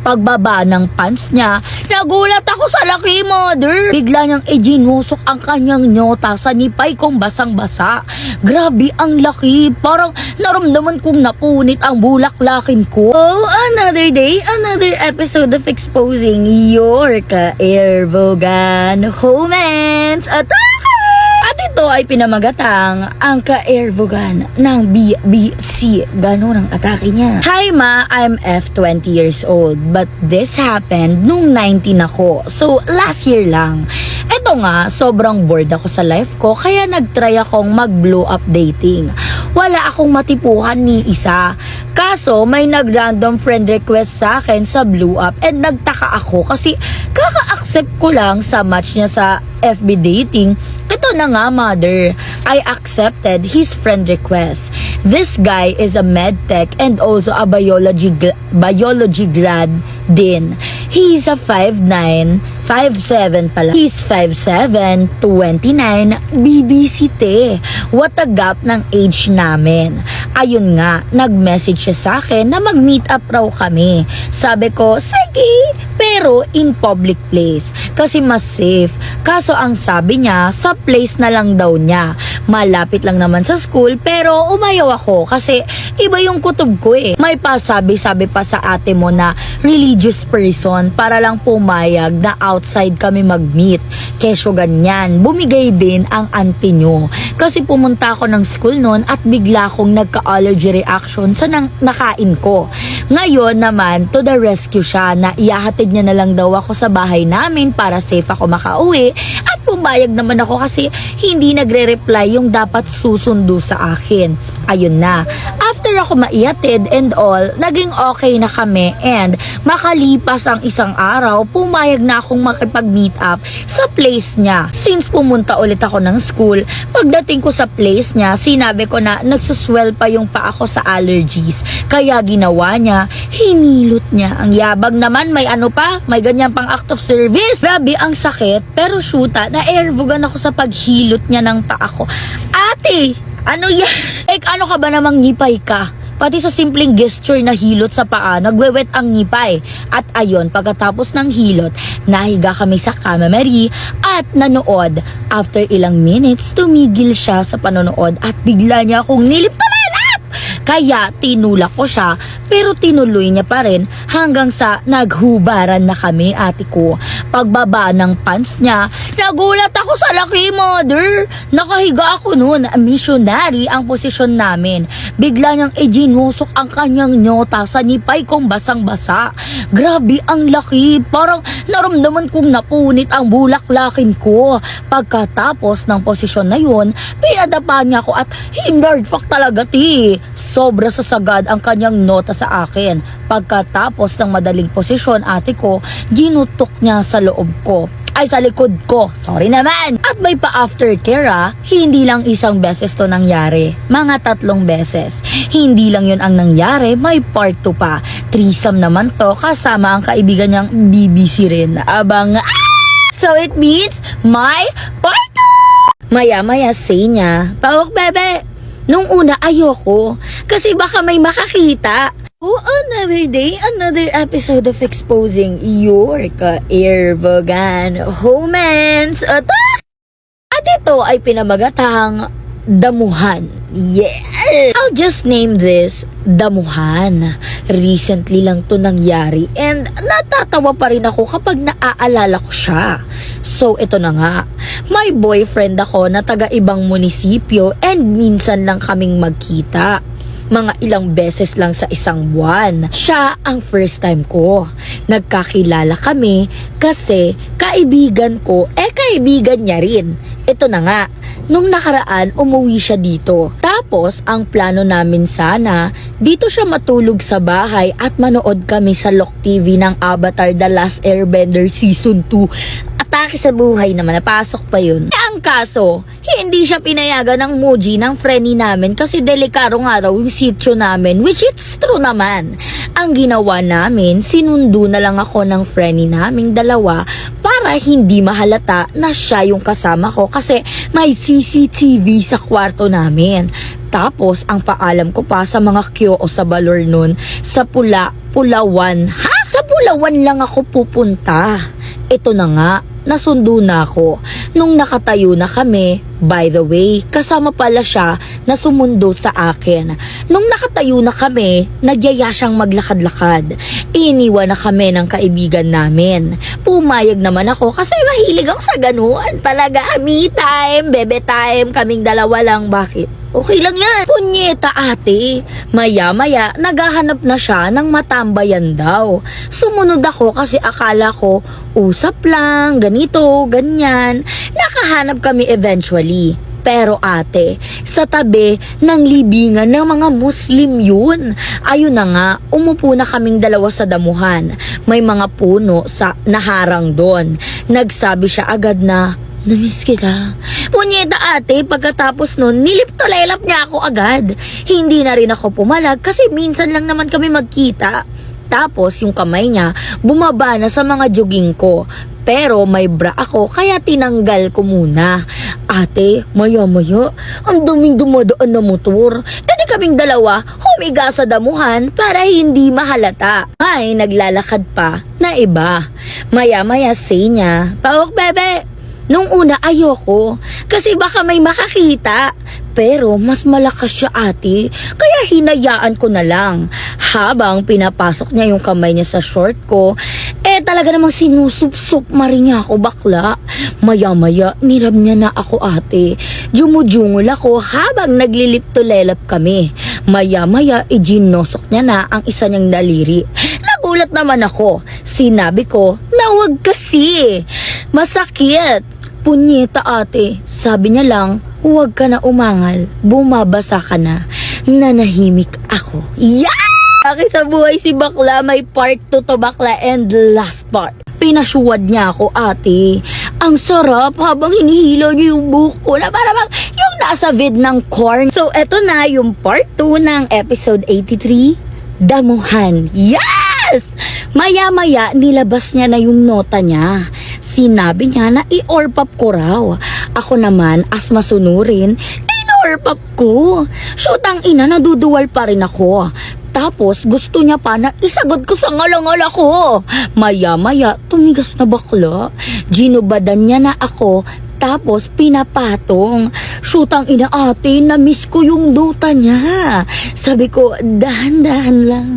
Pagbaba ng pants niya, nagulat ako sa laki, mother. Bigla niyang ijinusok ang kanyang nyota sa nipay kong basang-basa. Grabe ang laki, parang naramdaman kong napunit ang bulaklakin ko. Oh, another day, another episode of exposing your ka-Airvogan Homens. At ito ay pinamagatang ang ka-Airvogan ng BBC. Gano'n ang atake niya. Hi ma, I'm F, 20 years old. But this happened nung 19 ako. So, last year lang. Ito nga, sobrang bored ako sa life ko, kaya nagtry akong mag-blow up dating. Wala akong matipuhan ni isa. Kaso, may nag-random friend request sa akin sa blow up and nagtaka ako kasi kaka-accept ko lang sa match niya sa FB dating. Ito na nga, mother. I accepted his friend request. This guy is a medtech and also a biology grad din. He's a 5'9", 5'7" pala. He's 5'7", 29, BBC te. What a gap ng age namin. Ayun nga, nag-message siya sa akin na mag-meet up raw kami. Sabi ko, sige, pero in public place. Kasi mas safe. Kaso ang sabi niya, sa place na lang daw niya. Malapit lang naman sa school, pero umayaw ako kasi iba yung kutob ko eh. May pasabi-sabi pa sa ate mo na religious person para lang pumayag na outside kami mag-meet. Kesyo ganyan, bumigay din ang auntie nyo. Kasi pumunta ako ng school noon at bigla akong nagka-allergy reaction sa nakain ko. Ngayon naman, to the rescue siya na iyahatid niya na lang daw ako sa bahay namin para safe ako makauwi at pumayag naman ako kasi hindi nagre-reply yung dapat susundo sa akin. Ayun na. After ako maihatid and all, naging okay na kami and makalipas ang isang araw, pumayag na akong makipag-meet up sa place niya. Since pumunta ulit ako ng school, pagdating ko sa place niya, sinabi ko na nagsuswell pa yung paa ko sa allergies. Kaya ginawa niya, hinilot niya. Ang yabag naman, may ano pa, may ganyan pang act of service. Grabe ang sakit, pero shoota, na-airvogan ako sa paghilot niya ng paa ko. Ate, ano yan? Ano ka ba namang ngipay ka? Pati sa simpleng gesture na hilot sa paa, nagwewet ang ngipay. At ayon, pagkatapos ng hilot, nahiga kami sa kamamari at nanood. After ilang minutes, tumigil siya sa panonood at bigla niya akong niliptalan. Kaya tinulak ko siya, pero tinuloy niya pa rin hanggang sa naghubaran na kami, ate ko. Pagbaba ng pants niya, nagulat ako sa laki, mother. Nakahiga ako noon, missionary ang posisyon namin. Bigla niyang ijinusok ang kanyang nyota sa nipay kong basang-basa. Grabe ang laki, parang naramdaman kong napunit ang bulaklakin ko. Pagkatapos ng posisyon na yun, pinadapa niya ako at hindard fuck talaga ti. Sobra sa sagad ang kanyang nota sa akin. Pagkatapos ng madaling posisyon, ate ko, ginutok niya sa loob ko. Ay, sa likod ko. Sorry naman. At may pa-aftercare hindi lang isang beses to nangyari. Mga 3 beses. Hindi lang yun ang nangyari, may part 2 pa. Threesome naman to, kasama ang kaibigan niyang BBC rin. Abang, so it means, my part 2! Maya-maya say niya, "Pawak bebe." Nung una ayoko, kasi baka may makakita. Oh, another day, another episode of exposing your ka-Airvogan Homens. At ito ay pinamagatang damuhan. Yes! I'll just name this damuhan. Recently lang to nangyari and natatawa pa rin ako kapag naaalala ko siya. So, ito na nga. May boyfriend ako na taga-ibang munisipyo and minsan lang kaming magkita. Mga ilang beses lang sa isang buwan. Siya ang first time ko. Nagkakilala kami kasi kaibigan ko, kaibigan niya rin. Ito na nga, nung nakaraan umuwi siya dito. Tapos, ang plano namin sana, dito siya matulog sa bahay at manood kami sa Lock TV ng Avatar The Last Airbender Season 2. Atake sa buhay naman, napasok pa yun. Ang kaso, hindi siya pinayagan ng Muji ng friendly namin kasi delikado nga raw yung sityo namin, which it's true naman. Ang ginawa namin, sinundo na lang ako ng friendly naming dalawa para hindi mahalata na siya yung kasama ko kasi may CCTV sa kwarto namin. Tapos, ang paalam ko pa sa mga QO sa Balor nun, sa Pulawan. Ha? Sa Sa Pulawan lang ako pupunta. Ito na nga, nasundo na ako. Nung nakatayo na kami, by the way, kasama pala siya na sumundo sa akin. Nung nakatayo na kami, nagyaya siyang maglakad-lakad. Iniwan na kami ng kaibigan namin. Pumayag naman ako kasi mahilig ako sa ganuan. Talaga, me time, bebe time, kaming dalawa lang. Bakit? Okay lang yan. Punyeta ate. Maya-maya, naghahanap na siya ng matambayan daw. Sumunod ako kasi akala ko, usap lang, ganito, ganyan. Nakahanap kami eventually. Pero ate, sa tabi ng libingan ng mga Muslim yun. Ayun na nga, umupo na kaming dalawa sa damuhan. May mga puno sa naharang doon. Nagsabi siya agad na, namiss kita. Punyeta ate, pagkatapos nun, nilip-tulelap niya ako agad. Hindi na rin ako pumalag kasi minsan lang naman kami magkita. Tapos yung kamay niya, bumaba na sa mga jogging ko. Pero may bra ako kaya tinanggal ko muna. Ate, maya-maya, ang daming dumadaan na motor. Dali kaming dalawa, humiga sa damuhan para hindi mahalata. Ay, naglalakad pa na iba. Maya-maya say niya, "Pawak bebe." Nung una ayoko, kasi baka may makakita. Pero mas malakas siya ate, kaya hinayaan ko na lang. Habang pinapasok niya yung kamay niya sa short ko, talaga namang sinusup-sup niya ako bakla. Maya-maya, nirab niya na ako ate. Jumujungol ako habang naglilip-tulelap kami. Maya-maya, iginosok niya na ang isa niyang daliri. Nagulat naman ako. Sinabi ko na wag kasi. Masakit. Punyeta ate, sabi niya lang, huwag ka na umangal, bumabasa ka na. Nanahimik ako. Yeah! Aki sa buhay si bakla, may part 2 to bakla and last part. Pinasuwad niya ako ate. Ang sarap habang hinihila niya yung buhok ko na para bang yung nasa vid ng corn. So eto na yung part 2 ng episode 83, Damuhan. Yes! Maya-maya, nilabas niya na yung nota niya. Sinabi niya na i-orpap ko raw. Ako naman, as masunurin, in-orpap ko. Shoot ang ina, naduduwal pa rin ako. Tapos, gusto niya pa na isagod ko sa ngalangal ako. Maya-maya, tumigas na bakla. Ginubadan niya na ako. Tapos, pinapatong. Shoot ang ina ate, na-miss ko yung duta niya. Sabi ko, dahan-dahan lang.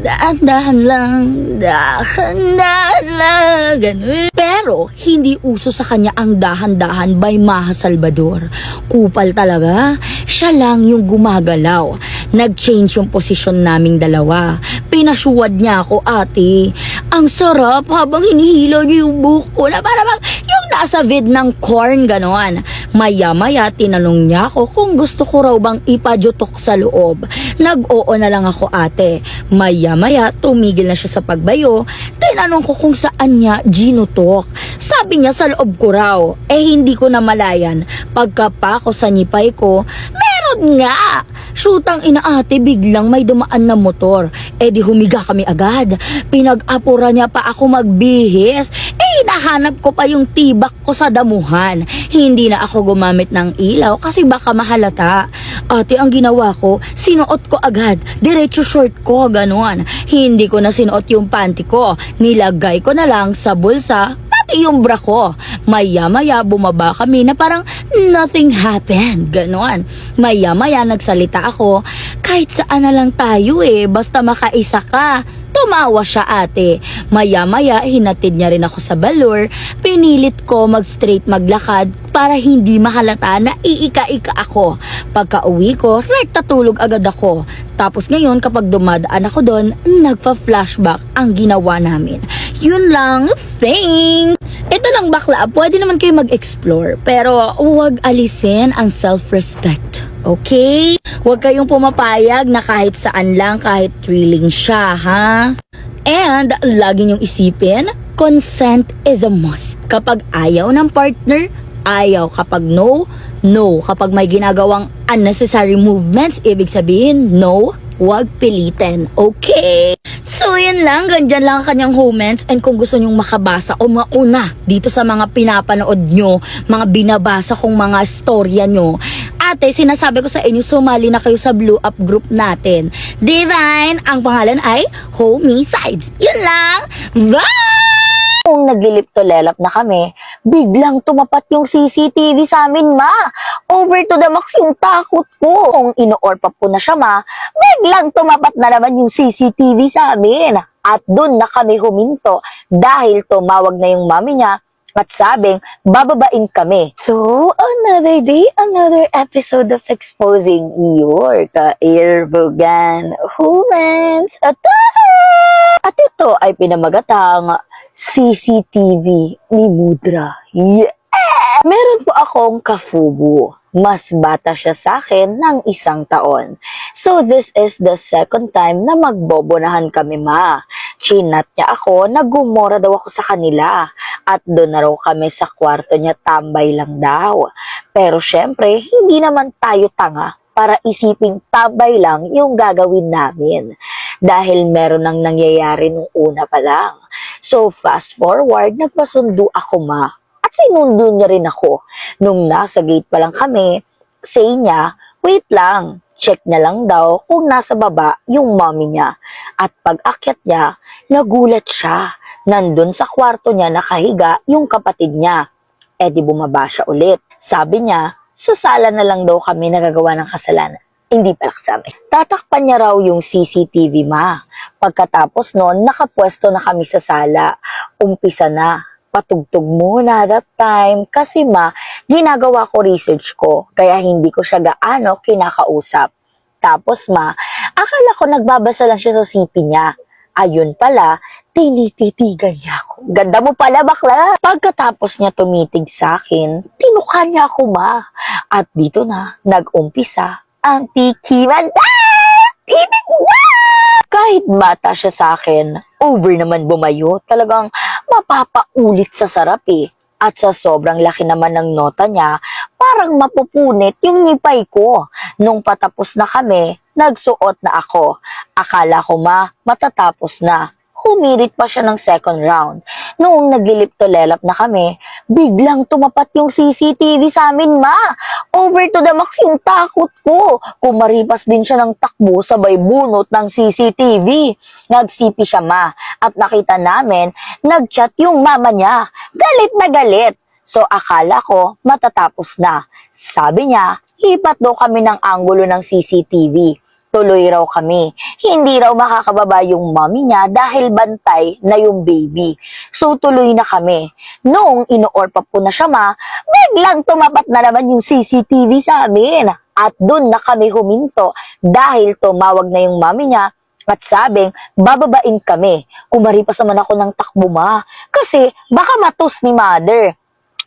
Dahan-dahan lang, dahan-dahan lang, ganun. Pero, hindi uso sa kanya ang dahan-dahan by Maha Salvador. Kupal talaga. Siya lang yung gumagalaw. Nag-change yung posisyon naming dalawa. Pinasuwad niya ako ate. Ang sarap habang hinihila niya yung buhok ko na para bang yung nasa vid ng corn, gano'n. Maya-maya, tinanong niya ako kung gusto ko raw bang ipajutok sa loob. Nag-oo na lang ako ate. Maya-maya, tumigil na siya sa pagbayo. Tinanong ko kung saan niya ginutok. Sabi niya sa loob ko raw. Hindi ko na malayan. Pagkapa ko sa nipay ko, meron nga! Shootang ina ate, biglang may dumaan na motor. Di humiga kami agad. Pinag-apura niya pa ako magbihis. Nahanap ko pa yung tibak ko sa damuhan. Hindi na ako gumamit ng ilaw kasi baka mahalata. Ate, ang ginawa ko, sinuot ko agad. Diretso short ko, ganon. Hindi ko na sinuot yung panty ko. Nilagay ko na lang sa bulsa, pati yung bra ko. Maya-maya, bumaba kami na parang nothing happened. Ganon. Maya-maya, nagsalita ako, kahit saan na lang tayo basta makaisa ka. Tumawa siya ate. Maya-maya, hinatid niya rin ako sa balur. Pinilit ko mag-straight maglakad para hindi mahalata na iika-ika ako. Pagka uwi ko, rekta tulog agad ako. Tapos ngayon, kapag dumadaan ako doon, nagpa-flashback ang ginawa namin. Yun lang, thanks! Ito lang bakla, pwede naman kayo mag-explore. Pero huwag alisin ang self-respect. Okay? Huwag kayong pumapayag na kahit saan lang, kahit thrilling siya, ha? And, lagi niyong isipin, consent is a must. Kapag ayaw ng partner, ayaw. Kapag no, no. Kapag may ginagawang unnecessary movements, ibig sabihin, no, huwag pilitin. Okay? So, yan lang. Ganyan lang ang kanyang comments. And kung gusto nyong makabasa o mauna dito sa mga pinapanood nyo, mga binabasa kong mga storya nyo, ate, sinasabi ko sa inyo, sumali na kayo sa Blue Up group natin. Divine, ang pangalan ay Homicides. Yun lang. Bye! Kung naglilip to lelap na kami, biglang tumapat yung CCTV sa amin, ma. Over to the max yung takot ko. Kung ino-orp up ko na siya, ma, biglang tumapat na naman yung CCTV sa amin. At dun na kami huminto dahil tumawag na yung mami niya at sabing, bababain kami. So, another day, another episode of Exposing your Kairbugan Humans. At ito ay pinamagatang CCTV ni Mudra. Yeah! Meron po akong kafubo. Mas bata siya sa akin ng 1 taon. So, this is the second time na magbobonahan kami, ma. Chinat niya ako, nagumora daw ako sa kanila. At doon na raw kami sa kwarto niya, tambay lang daw. Pero syempre, hindi naman tayo tanga para isiping tambay lang yung gagawin namin. Dahil meron nang nangyayari nung una pa lang. So, fast forward, nagpasundo ako, ma. At sinundo niya rin ako. Nung nasa gate pa lang kami, say niya, wait lang, check na lang daw kung nasa baba yung mommy niya. At pag-akyat niya, nagulat siya. Nandun sa kwarto niya nakahiga yung kapatid niya. Eh di bumaba siya ulit. Sabi niya, sa sala na lang daw kami nagagawa ng kasalanan. Hindi pala kasama. Tatakpan niya raw yung CCTV, ma. Pagkatapos noon, nakapwesto na kami sa sala. Umpisa na. Patugtog muna that time kasi, ma, ginagawa ko research ko kaya hindi ko siya gaano kinakausap. Tapos, ma, akala ko nagbabasa lang siya sa CP niya. Ayun pala, tinititigan niya ako. Ganda mo pala, bakla! Pagkatapos niya tumitig sa akin, tinuka niya ako, ma. At dito na, nag-umpisa ang tikiman. Titig na! Kahit bata siya sa akin, over naman bumayo, talagang mapapaulit sa sarap eh. At sa sobrang laki naman ng nota niya, parang mapupunit yung nipay ko. Nung patapos na kami, nagsuot na ako. Akala ko, ma, matatapos na. Humirit pa siya ng second round. Noong naglilip to lelap na kami, biglang tumapat yung CCTV sa amin, ma. Over to the max yung takot ko. Kumaripas din siya ng takbo sabay bunot ng CCTV. Nagsipi siya, ma. At nakita namin, nagchat yung mama niya. Galit na galit. So akala ko matatapos na. Sabi niya, lipat daw kami ng anggulo ng CCTV. Tuloy raw kami. Hindi raw makakababa yung mommy niya dahil bantay na yung baby. So tuloy na kami. Noong ino-orp up ko na siya, ma, biglang tumapat na naman yung CCTV sa amin. At dun na kami huminto dahil tumawag na yung mommy niya at sabing, bababain kami. Kumaripas naman ako ng takbo, ma. Kasi baka matus ni mother.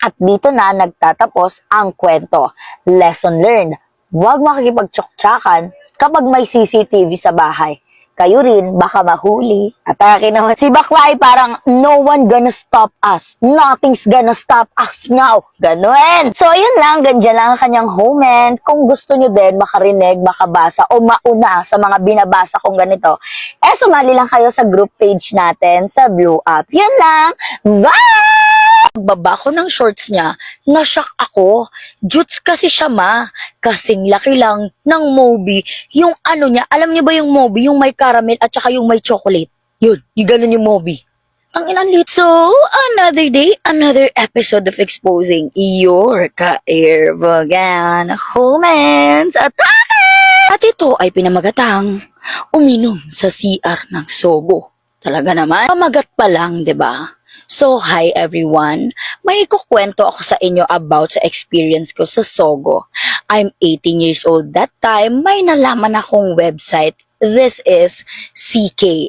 At dito na nagtatapos ang kwento. Lesson learned. Huwag makikipagtsoktsakan kapag may CCTV sa bahay. Kayo rin, baka mahuli. Atake naman. Si bakla ay parang, no one gonna stop us. Nothing's gonna stop us now. Ganun. So, yun lang. Ganyan lang ang kanyang comment. Kung gusto nyo din makarinig, makabasa, o mauna sa mga binabasa kong ganito, eh, sumali lang kayo sa group page natin sa Blue Up. Yun lang. Bye! Pagbaba ko ng shorts niya, nashock ako. Jutes kasi siya, ma. Kasing laki lang ng Moby. Yung ano niya, alam niyo ba yung Moby? Yung may caramel at saka yung may chocolate. Yun, yung ganun yung Moby. Ang inanlit. So, another day, another episode of Exposing your Kairbugan Humans. At ito ay pinamagatang uminom sa CR ng Sogo. Talaga naman, pamagat pa lang, 'di ba? So, hi everyone. May ikukwento ako sa inyo about sa experience ko sa Sogo. I'm 18 years old that time. May nalaman akong website. This is CK.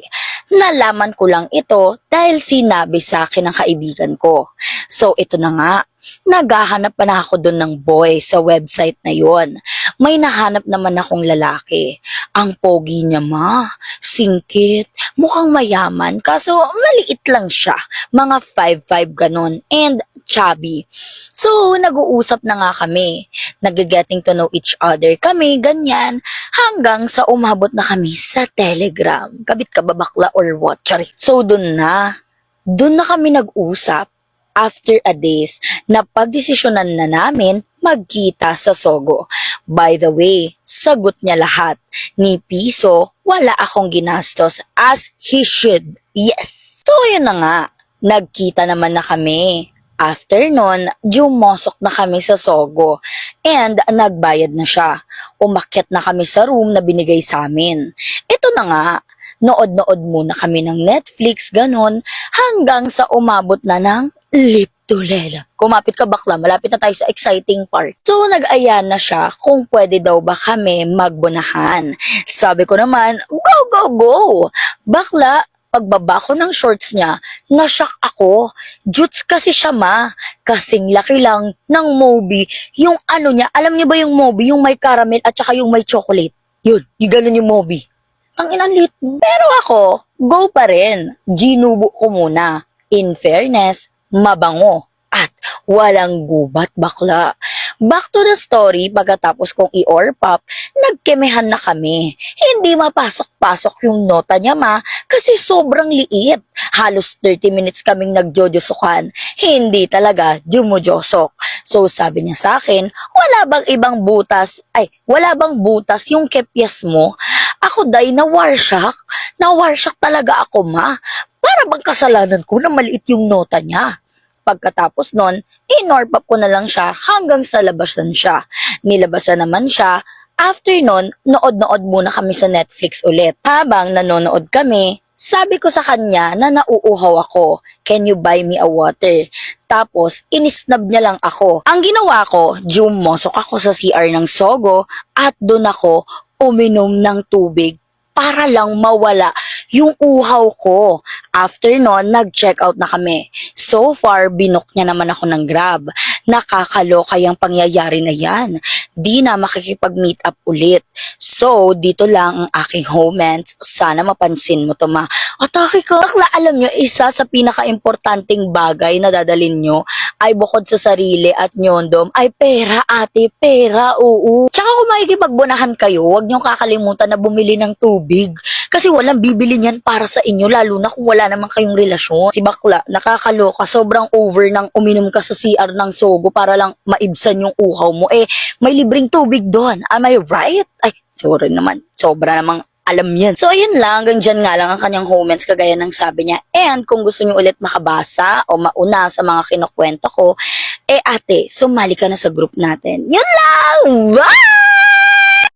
Nalaman ko lang ito dahil sinabi sa akin ng kaibigan ko. So, ito na nga. Naghahanap pa na ako doon ng boy sa website na yon. May nahanap naman akong lalaki. Ang pogi niya, ma. Singkit. Mukhang mayaman. Kaso maliit lang siya. Mga 5'5" ganon. And chubby. So, nag-uusap na nga kami. Nag-getting to know each other kami, ganyan. Hanggang sa umabot na kami sa Telegram. Kabit ka ba bakla or what? Sorry. So, dun na kami nag-usap. after a days, napagdesisyonan na namin magkita sa Sogo. By the way, sagot niya lahat. Ni piso, wala akong ginastos as he should. Yes! So yun na nga, nagkita naman na kami. After nun, jumusok na kami sa Sogo and nagbayad na siya. Umakyat na kami sa room na binigay sa amin. Ito na nga, nood-nood muna kami ng Netflix, ganon, hanggang sa umabot na ng lip to lela. Kumapit ka bakla, malapit na tayo sa exciting part. So nag-aya na siya kung pwede daw ba kami magbunahan. Sabi ko naman, go, go, go! Bakla, pagbaba ko ng shorts niya, nashock ako. Jutes kasi siya kasing laki lang ng Moby. Yung ano niya, alam niyo ba yung Moby? Yung may caramel at saka yung may chocolate. Yun, yung ganun yung Moby. Ang inalit mo. Pero ako, go pa rin. Ginubo ko muna. In fairness, mabango. At walang gubat bakla. Back to the story, pagkatapos kong i-or pop, nagkemehan na kami. Hindi mapasok-pasok yung nota niya kasi sobrang liit. Halos 30 minutes kaming nagjojosokan. Hindi talaga jumujosok. So sabi niya sa akin, wala bang butas yung kepyas mo? Ako na warshock. Na warshock talaga ako Para bang kasalanan ko na maliit yung nota niya. Pagkatapos nun, inorpap ko na lang siya hanggang sa labasan siya. Nilabasan naman siya. After nun, nood-nood muna kami sa Netflix ulit. Habang nanonood kami, sabi ko sa kanya na nauuhaw ako. Can you buy me a water? Tapos, inisnab niya lang ako. Ang ginawa ko, jumusok ako sa CR ng Sogo at doon ako uminom ng tubig para lang mawala yung uhaw ko. After nun, nag-check out na kami. So far, binook niya naman ako ng Grab. Nakakaloka yung pangyayari na yan. Di na makikipag-meet up ulit. So, dito lang ang aking comments. Sana mapansin mo to Atake ko. Bakla, alam nyo, isa sa pinaka-importanting bagay na dadalin nyo ay bukod sa sarili at nyondom ay pera, ate. Pera, oo. Tsaka kung makikipagbunahan kayo, huwag nyo kakalimutan na bumili ng tubig. Kasi walang bibili niyan para sa inyo, lalo na kung wala naman kayong relasyon. Si bakla, nakakaloka, sobrang over nang uminom ka sa CR ng Sogo para lang maibsan yung uhaw mo. May libreng tubig doon. Am I right? Ay, sorry naman. Sobra namang alam yan. So, ayun lang. Hanggang dyan nga lang ang kanyang comments kagaya ng sabi niya. And kung gusto niyo ulit makabasa o mauna sa mga kinukwento ko, ate, sumali ka na sa group natin. Yun lang! Bye!